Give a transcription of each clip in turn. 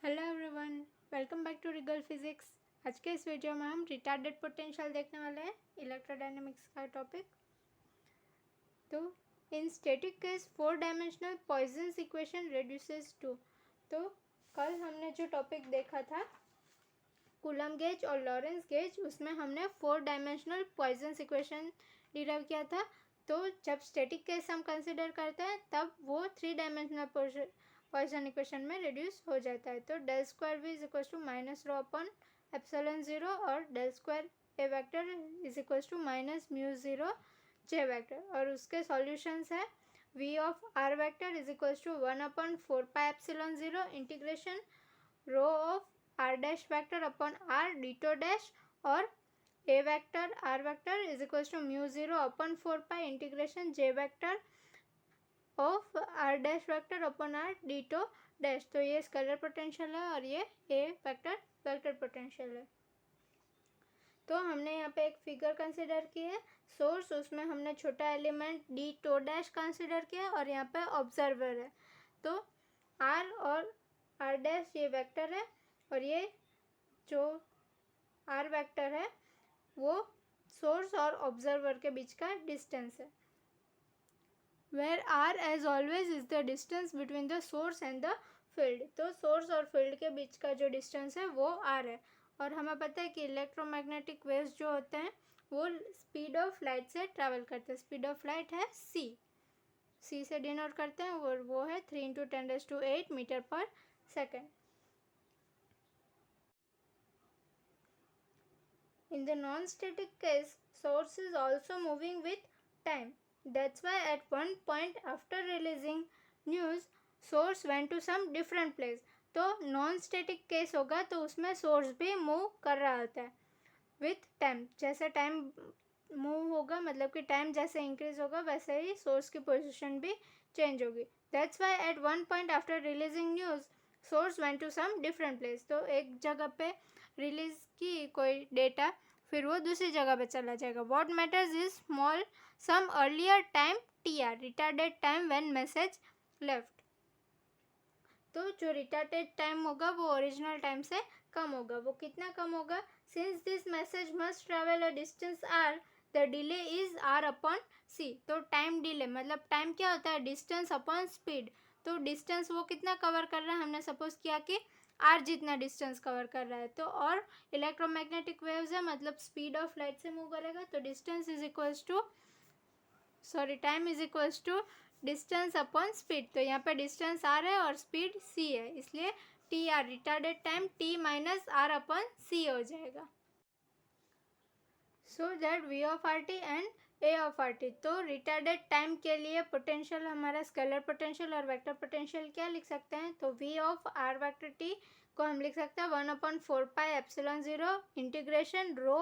Hello everyone, welcome back to regal physics. आज के इस वीडियो में हम रिटार्डेड पोटेंशियल देखने वाले हैं, इलेक्ट्रोडायनेमिक्स का टॉपिक। तो in static case 4 dimensional Poisson's equation reduces to. तो कल हमने जो टॉपिक देखा था कूलम गेज और लॉरेंस गेज, उसमें हमने 4 डायमेंशनल पॉइजन्स इक्वेशन डिराइव किया था। तो जब स्टैटिक केस हम कंसिडर करते हैं तब वो 3 डायमेंशनल पॉइसन इक्वेशन में रिड्यूस हो जाता है। तो del square V is equal to minus rho upon epsilon zero और del square A vector is equal to minus mu zero J vector. और उसके सॉल्यूशंस है V of R vector is equal to 1/4 pi epsilon zero integration rho of R dash vector upon R D tau dash और A vector R vector is equal to mu zero upon 4 pi integration J vector of R dash vector upon R D tau dash. तो ये scalar potential है और ये ए vector vector potential है। तो हमने यहाँ पे एक फिगर कंसिडर की है सोर्स, उसमें हमने छोटा element D tau dash consider किया और यहाँ पे ऑब्जर्वर है। तो आर और आर डैश ये वेक्टर है और ये जो आर वेक्टर है वो सोर्स और ऑब्जर्वर के बीच का डिस्टेंस है। Where r as always is the distance between the source and the field। तो सोर्स और फील्ड के बीच का जो डिस्टेंस है वो r है। और हमें पता है कि इलेक्ट्रोमैग्नेटिक वेव्स जो होते हैं वो स्पीड ऑफ लाइट से ट्रैवल करते हैं। स्पीड ऑफ लाइट है c से डिनोट करते हैं और वो है 3 × 10⁸ मीटर पर second. In the non-static case, source is also moving with time. That's why at one point after releasing news, source went to some different place. तो non-static case होगा तो उसमें source भी move कर रहा होता है with time। जैसे time move होगा मतलब कि time जैसे increase होगा वैसे ही source की position भी change होगी। That's why at one point after releasing news, source went to some different place। तो एक जगह पे रिलीज की कोई डेटा फिर वो दूसरी जगह पे चला जाएगा। What matters is small some earlier time T R, retarded time when message left. तो जो रिटार्डेड टाइम होगा वो ओरिजिनल टाइम से कम होगा। वो कितना कम होगा? Since this message must travel a distance R, the delay is R upon C. तो टाइम डिले मतलब टाइम क्या होता है? Distance upon speed. तो डिस्टेंस वो कितना कवर कर रहा है? हमने सपोज किया कि आर जितना डिस्टेंस कवर कर रहा है। तो और इलेक्ट्रोमैग्नेटिक वेव्स है मतलब स्पीड ऑफ लाइट से मूव करेगा। तो distance is equals to time is equals to distance upon speed. तो यहाँ पे डिस्टेंस आर है और स्पीड सी है, इसलिए T R retarded time T minus R upon C हो जाएगा। So that V of R T and A of R T. तो रिटार्डेड टाइम के लिए पोटेंशियल हमारा स्केलर पोटेंशियल और वेक्टर पोटेंशियल क्या लिख सकते हैं? तो V of R vector T को हम लिख सकते हैं 1/4 pi epsilon zero integration rho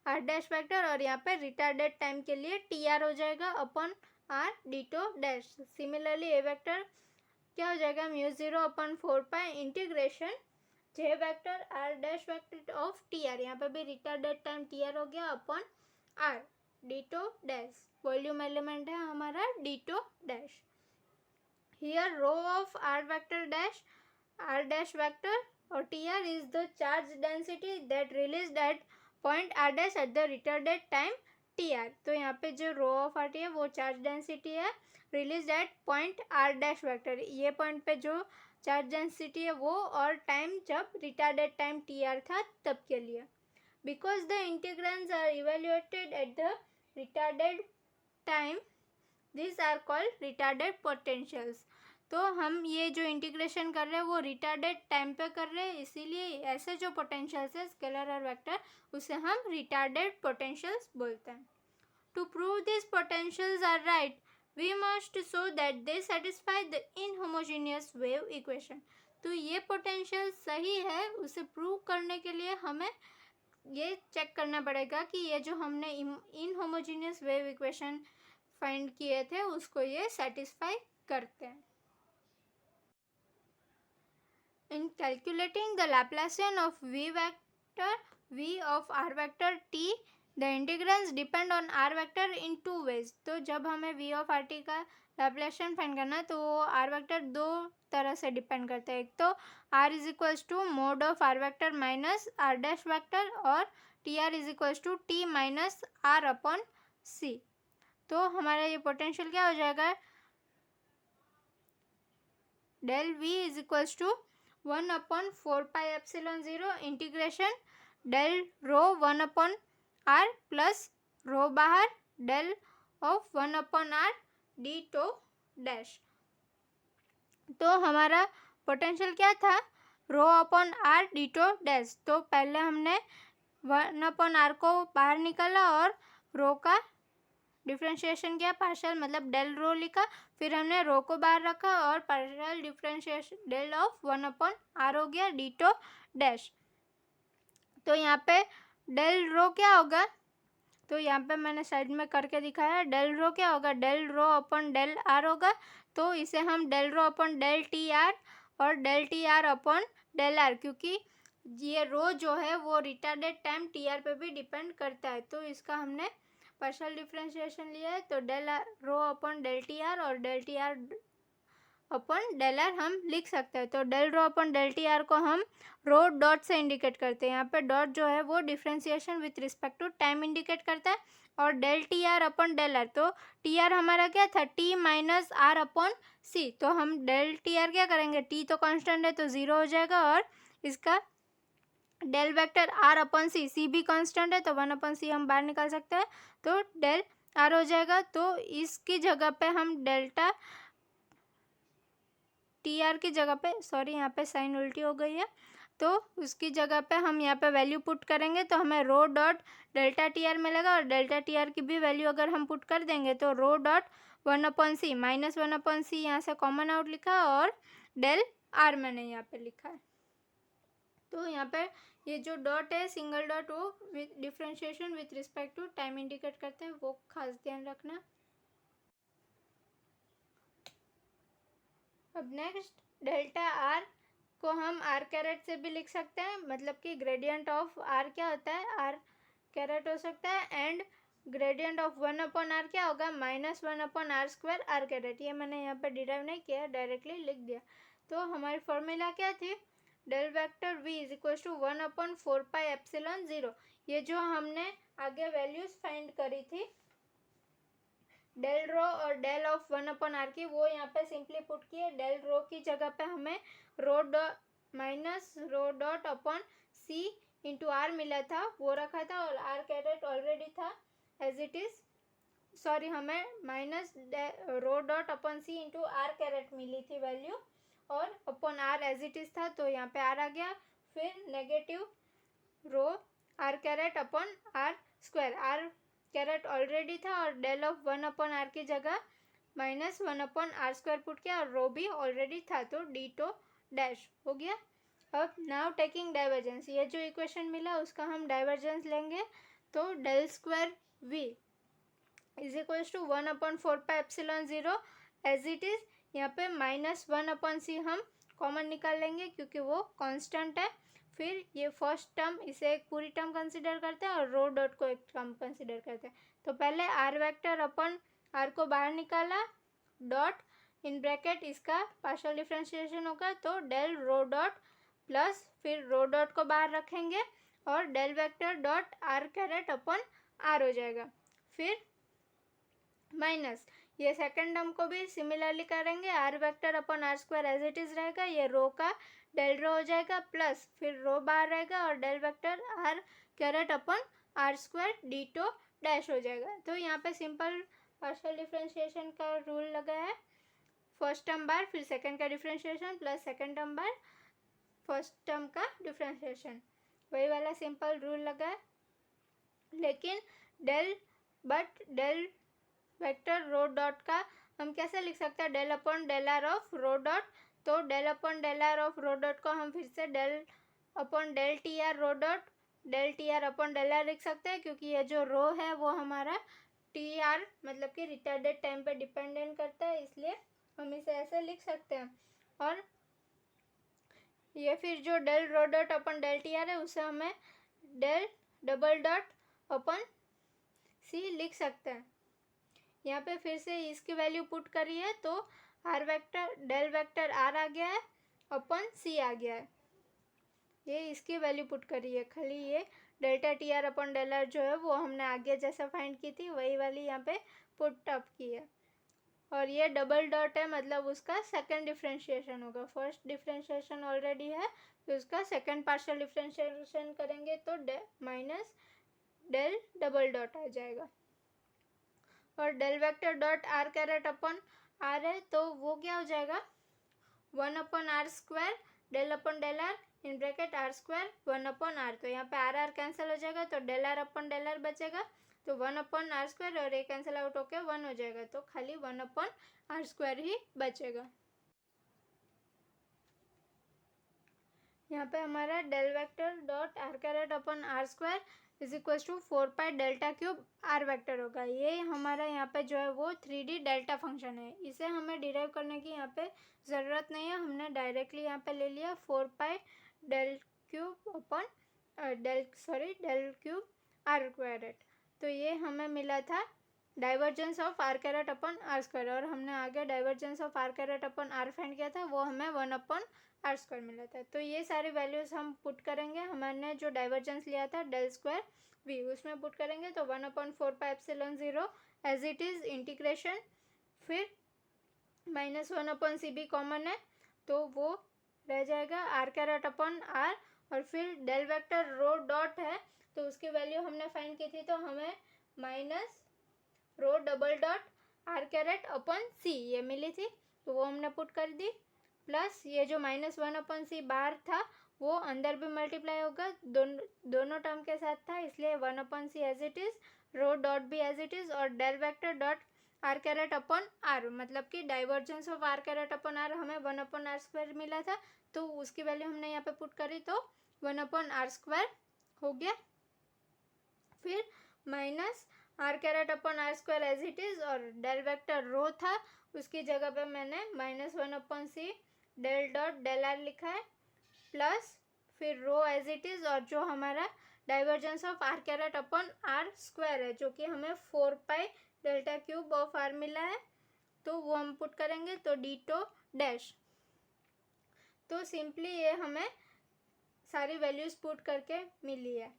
R dash vector और यहाँ पे रिटार्डेड टाइम के लिए टी आर हो जाएगा upon R D tau dash. Similarly A vector क्या हो जाएगा? Mu zero upon 4 pi integration J vector R dash vector of T R. यहाँ पे भी रिटार्डेड टाइम टी आर हो गया upon R D tau dash. Volume element है हमारा D tau dash. Here rho of R vector dash R dash vector और T R is the charge density that release at point R dash at the retarded time T R. तो यहाँ पे जो रो of R T है वो charge density है release at point R dash vector. ये point पे जो चार्ज डेंसिटी है वो और टाइम जब रिटार्डेड टाइम टी आर था तब के लिए। Because the integrands are evaluated at the retarded time, these are called retarded potentials। तो हम ये जो इंटीग्रेशन कर रहे हैं वो रिटार्डेड टाइम पे कर रहे हैं, इसीलिए ऐसे जो पोटेंशियल्स है स्केलर और वेक्टर उसे हम रिटार्डेड पोटेंशियल्स बोलते हैं। To prove this potentials are right we must show that they satisfy the inhomogeneous wave equation. तो ये पोटेंशियल सही है, उसे प्रूव करने के लिए हमें ये चेक करना पड़ेगा कि ये जो हमने इनहोमोजेनियस वेव इक्वेशन फाइंड किए थे उसको ये सेटिस्फाई करते हैं। In calculating the Laplacian of V vector V of R vector T the integrands depend on R vector in two ways. तो जब हमें वी ऑफ आर टी का लैप्लासियन फाइंड करना है तो वो आर वेक्टर दो तरह से डिपेंड करता है। एक तो R is equals to mod of R vector minus R dash vector, और T R is equals to T minus R upon C. तो हमारा ये पोटेंशियल क्या हो जाएगा, del V is equals to 1/4πε0 integration del rho 1/r plus rho बाहर del of 1/r D tau dash. तो हमारा पोटेंशियल क्या था, rho upon R D tau dash. तो पहले हमने 1/r को बाहर निकाला और रो का डिफ्रेंशिएशन किया, पार्शियल मतलब डेल रो लिखा, फिर हमने रो को बाहर रखा और partial differentiation del of 1/r हो गया डी टो डैश। तो यहाँ पे डेल रो क्या होगा, तो यहाँ पे मैंने साइड में करके दिखाया, डेल रो क्या होगा, del rho upon del R होगा। तो इसे हम del rho upon del T R और del T R upon del R, क्योंकि ये रो जो है वो रिटार्डेड टाइम टी आर पे भी डिपेंड करता है, तो इसका हमने पार्शियल डिफ्रेंशिएशन लिया है। तो del rho upon del T R और del T R upon del R हम लिख सकते हैं। तो del rho upon del T R को हम रो डॉट से इंडिकेट करते हैं। यहाँ पे डॉट जो है वो differentiation with respect to time indicate करता है। और del T R upon del R, तो टी आर हमारा क्या था, T minus R upon C. तो हम डेल टी आर क्या करेंगे, टी तो कांस्टेंट है तो ज़ीरो हो जाएगा, और इसका डेल वेक्टर आर अपॉन सी, सी भी कांस्टेंट है तो 1/c हम बाहर निकाल सकते हैं, तो डेल आर हो जाएगा। तो इसकी जगह पे हम डेल्टा टी आर की जगह पे, सॉरी यहाँ पे साइन उल्टी हो गई है, तो उसकी जगह पे हम यहाँ पे वैल्यू पुट करेंगे तो हमें rho dot delta T are मिलेगा, और डेल्टा टी आर की भी वैल्यू अगर हम पुट कर देंगे तो रो डॉट 1/c माइनस 1/c यहाँ से कॉमन आउट लिखा, और डेल आर मैंने यहाँ पे लिखा है। तो यहाँ पे ये जो डॉट है सिंगल डॉट, वो with differentiation with respect to time indicate करते हैं, वो खास ध्यान रखना। अब नेक्स्ट डेल्टा आर को हम आर कैरेट से भी लिख सकते हैं, मतलब कि ग्रेडियंट ऑफ आर क्या होता है, आर कैरेट हो सकता है, एंड ग्रेडियंट ऑफ 1/r क्या होगा, minus 1/r square are carat. ये मैंने यहाँ पे डिराइव नहीं किया, डायरेक्टली लिख दिया। तो हमारी फॉर्मूला क्या थी, del vector v is equal to 1/4πε0। ये जो हमने आगे वैल्यूज फाइंड करी थी डेल रो और डेल ऑफ 1/r की, वो यहाँ पे सिंपली पुट किए। डेल रो की जगह पे हमें rho dot minus rho dot upon C into R मिला था, वो रखा था, और आर कैरेट ऑलरेडी था एज इट इज, सॉरी हमें minus rho dot upon C into R caret मिली थी वैल्यू, और upon R as it is था तो यहाँ पे आर आ गया। फिर negative rho R caret upon R square, are caret already था, और डेल ऑफ 1/r की जगह माइनस 1/r स्क्वायर पुट किया, और रो भी ऑलरेडी था तो डी टो डैश हो गया। अब नाउ टेकिंग डाइवर्जेंस, ये जो इक्वेशन मिला उसका हम डाइवर्जेंस लेंगे। तो del square v is equal to 1/4πε0 as it is. यहाँ पे माइनस 1/c हम कॉमन निकाल लेंगे क्योंकि वो कांस्टेंट है। फिर ये फर्स्ट टर्म, इसे एक पूरी टर्म कंसिडर करते हैं और रो डॉट को एक टर्म कंसिडर करते हैं। तो पहले आर वेक्टर अपन आर को बाहर निकाला, डॉट इन ब्रैकेट इसका पार्शियल डिफ्रेंशिएशन होगा, तो डेल रो डॉट प्लस फिर रो डॉट को बाहर रखेंगे और del vector dot R caret upon R हो जाएगा। फिर माइनस ये सेकंड टर्म को भी सिमिलरली करेंगे, R vector upon R square as it is रहेगा, ये रो का डेल रो हो जाएगा, प्लस फिर रो बाहर रहेगा और del vector R caret upon R square D tau dash हो जाएगा। तो यहाँ पे सिंपल पार्शियल डिफ्रेंशिएशन का रूल लगा है, फर्स्ट टर्म बार फिर सेकंड का डिफ्रेंशिएशन प्लस सेकंड टर्म बार फर्स्ट टर्म का डिफ्रेंशिएशन, वही वाला सिंपल रूल लगा है। लेकिन डेल वेक्टर रो डॉट का हम कैसे लिख सकते हैं, del upon del R of rho dot. तो del upon del R of rho dot को हम फिर से del upon del T R rho dot del T R upon del R लिख सकते हैं, क्योंकि ये जो रो है वो हमारा टी आर मतलब कि रिटार्डेड टाइम पे डिपेंडेंट करता है, इसलिए हम इसे ऐसे लिख सकते हैं। और ये फिर जो del rho dot upon del T R है उसे हमें del double dot upon C लिख सकते हैं। यहाँ पे फिर से इसकी वैल्यू पुट करी है तो R vector del vector R आ गया है अपन सी आ गया है। ये इसकी वैल्यू पुट करी है, खाली ये delta T R upon del R जो है वो हमने आगे जैसा फाइंड की थी वही वाली यहाँ पे पुट अप की है। और ये डबल डॉट है, मतलब उसका सेकंड डिफ्रेंशिएशन होगा। फर्स्ट डिफ्रेंशिएशन ऑलरेडी है तो उसका सेकंड पार्शियल डिफ्रेंशिएशन करेंगे तो माइनस डेल डबल डॉट आ जाएगा। और del vector dot R caret upon R है तो वो क्या हो जाएगा 1/r² del upon del R in bracket r² 1/r। तो यहाँ पे r कैंसिल हो जाएगा तो del R upon del R बचेगा तो 1/r² और ये कैंसिल आउट होके 1 हो जाएगा तो खाली 1/r² ही बचेगा। यहाँ पे हमारा del vector dot R caret upon r² is equal to 4 delta cube R vector होगा। ये हमारा यहाँ पे जो है वो 3D डेल्टा फंक्शन है, इसे हमें डिराइव करने की यहाँ पे ज़रूरत नहीं है, हमने डायरेक्टली यहाँ पे ले लिया 4 del cube upon del cube R caret. तो ये हमें मिला था divergence of R caret upon r², और हमने आगे divergence of R caret upon R find किया था वो हमें 1/r² मिला था। तो ये सारी वैल्यूज़ हम पुट करेंगे, हमने जो डाइवर्जेंस लिया था डेल स्क्वायर वी उसमें पुट करेंगे तो 1/4πε0 एज इट इज़ इंटीग्रेशन, फिर -1/cb कॉमन है तो वो रह जाएगा आर कैरेट अपन आर, और फिर डेल वेक्टर रो डॉट है तो उसकी वैल्यू हमने फाइंड की थी तो हमें minus rho double dot R caret upon C ये मिली थी तो वो हमने पुट कर दी, प्लस ये जो -1/c बाहर था वो अंदर भी मल्टीप्लाई होगा, दोनों टर्म के साथ था इसलिए 1/c as it is, rho dot भी एज इट इज़, और del vector dot R caret upon R, मतलब कि divergence of R caret upon R हमें 1/r² मिला था तो उसकी वैल्यू हमने यहाँ पे पुट करी तो 1/r² हो गया। फिर minus R caret upon r² as it is, और डेल वेक्टर रो था उसकी जगह पे मैंने -1/c del dot del are लिखा है, प्लस फिर रो एज इट इज़, और जो हमारा divergence of R caret upon r² है जो कि हमें 4 डेल्टा क्यूब ऑफ आर मिला है तो वो हम पुट करेंगे तो डीटो डैश। तो सिंपली ये हमें सारी वैल्यूज़ पुट करके मिली है।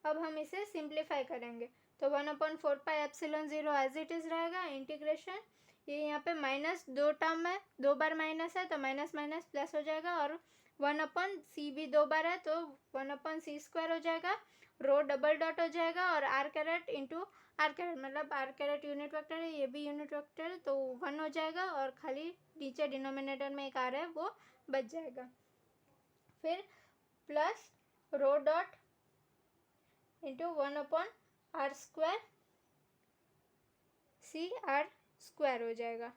अब हम इसे सिंप्लीफाई करेंगे तो 1/4πε0 एज इट इज़ रहेगा इंटीग्रेशन, ये यहाँ पे माइनस दो टर्म है, 2 बार माइनस है तो माइनस माइनस प्लस हो जाएगा, और 1/c भी 2 बार है तो 1/c² हो जाएगा, रो डबल डॉट हो जाएगा, और R caret into R caret, मतलब आर कैरेट यूनिट वेक्टर है ये भी यूनिट वेक्टर है तो 1 हो जाएगा, और खाली नीचे डिनोमिनेटर में एक आर है वो बच जाएगा। फिर प्लस रो डॉट इंटू 1/r² CR² हो जाएगा।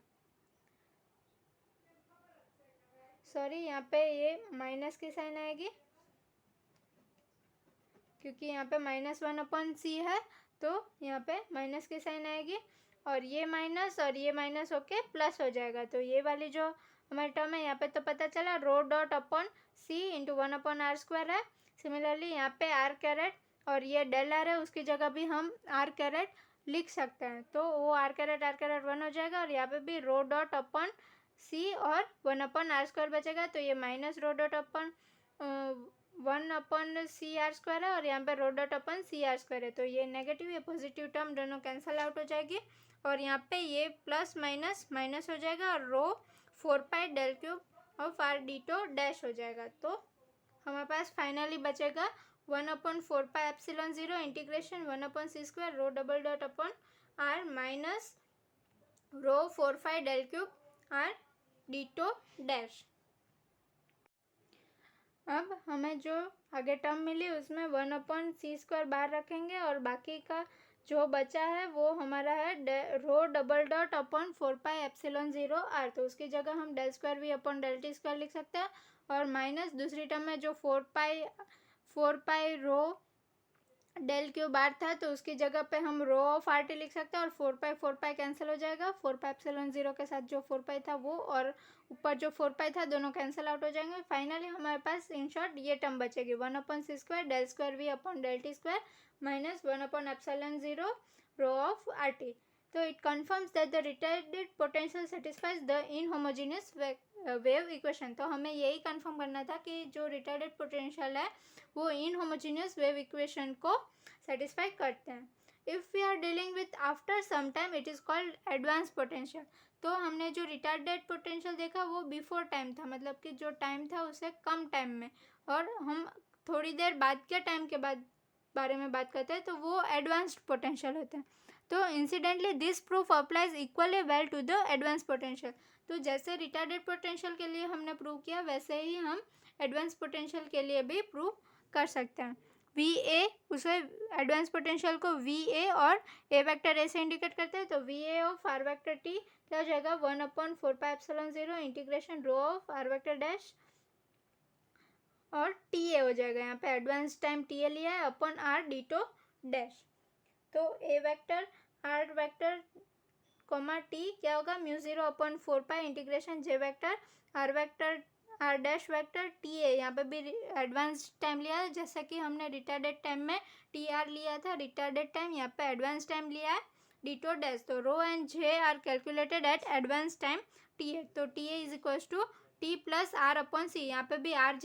सॉरी यहाँ पे ये माइनस की साइन आएगी क्योंकि यहाँ पे -1/c है तो यहाँ पे माइनस की साइन आएगी, और ये माइनस होके प्लस हो जाएगा तो ये वाली जो हमारी टर्म है यहाँ पे तो पता चला रो डॉट अपन c इंटू 1/r² है। सिमिलरली यहाँ पे आर कैरेट और ये डेल आर है उसकी जगह भी हम आर कैरेट लिख सकते हैं तो वो आर कैरेट 1 हो जाएगा, और यहाँ पे भी रो डॉट अपन c और 1/r² बचेगा तो ये माइनस रो डॉट अपन 1/CR² है, और यहाँ पे रो डॉट अपन CR² है तो ये नेगेटिव ये पॉजिटिव टर्म दोनों कैंसिल आउट हो जाएगी, और यहाँ पे ये प्लस माइनस माइनस हो जाएगा और rho 4 del cube of R d tau dash हो जाएगा। तो हमारे पास फाइनली बचेगा 1/4πε0 integration 1/c² rho double dot upon R minus rho 4 del cube R d tau dash. अब हमें जो आगे टर्म मिली उसमें 1/c² बाहर रखेंगे और बाकी का जो बचा है वो हमारा है रो डबल डॉट अपन 4πε0 आर, तो उसकी जगह हम डेल स्क्वायर भी अपन डेल t² लिख सकते हैं, और माइनस दूसरी टर्म में जो 4 रो डेल क्यूब आर था तो उसकी जगह पे हम रो ऑफ आर टी लिख सकते हैं, और 4 कैंसिल हो जाएगा 4πε0 के साथ जो 4 था वो और ऊपर जो 4 था दोनों कैंसिल आउट हो जाएंगे। फाइनली हमारे पास इन शॉर्ट ये टर्म बचेगी 1/c² del square V upon del t² minus 1/ε0 rho of RT. तो it confirms that the retarded potential satisfies the inhomogeneous wave equation. तो हमें यही कंफर्म करना था कि जो रिटार्डेड पोटेंशियल है वो इनहोमोजेनियस वेव इक्वेशन को सेटिस्फाई करते हैं. If we are dealing with after some time it is called advance potential. तो हमने जो रिटार्डेड पोटेंशियल देखा वो बिफोर टाइम था, मतलब कि जो टाइम था उससे कम टाइम में, और हम थोड़ी देर बाद के टाइम के बाद बारे में बात करते हैं तो वो एडवांस्ड पोटेंशियल होते हैं. तो incidentally this proof applies equally well to the advance potential. तो जैसे रिटार्डेड पोटेंशियल के लिए हमने प्रूव किया वैसे ही हम एडवांस पोटेंशियल के लिए भी प्रूव कर सकते हैं. वी ए, उसे एडवांस पोटेंशियल को वी ए और ए वेक्टर ए से इंडिकेट करते हैं. तो V A of R vector T क्या हो जाएगा 1/4πε0 integration rho of R vector dash और टी ए हो जाएगा. यहाँ पे एडवांस टाइम टी ए लिया है अपॉन आर डीटो डैश. तो A vector R vector comma T क्या होगा μ0/4π integration J vector R dash vector T A. यहाँ पे भी एडवांस टाइम लिया है जैसा कि हमने रिटार्डेड टाइम में टी आर लिया था रिटार्डेड टाइम, यहाँ पे एडवांस टाइम लिया है डीटो डैश. तो rho and J are calculated at advance time T A. तो T A is equals to T plus R upon C. यहाँ पे भी आर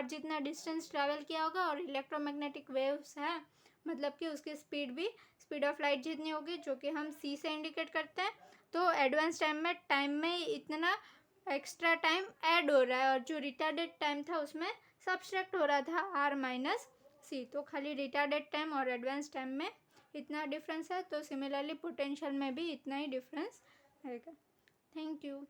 जितना डिस्टेंस ट्रैवल किया होगा और इलेक्ट्रोमैग्नेटिक वेव्स है मतलब कि उसकी स्पीड भी स्पीड ऑफ लाइट जितनी होगी जो कि हम सी से इंडिकेट करते हैं. तो एडवांस टाइम में इतना एक्स्ट्रा टाइम ऐड हो रहा है और जो रिटार्डेड टाइम था उसमें सब्सट्रैक्ट हो रहा था आर माइनस सी. तो खाली रिटार्डेड टाइम और एडवांस टाइम में इतना डिफरेंस है. तो सिमिलरली पोटेंशियल में भी इतना ही डिफरेंस रहेगा. Thank you.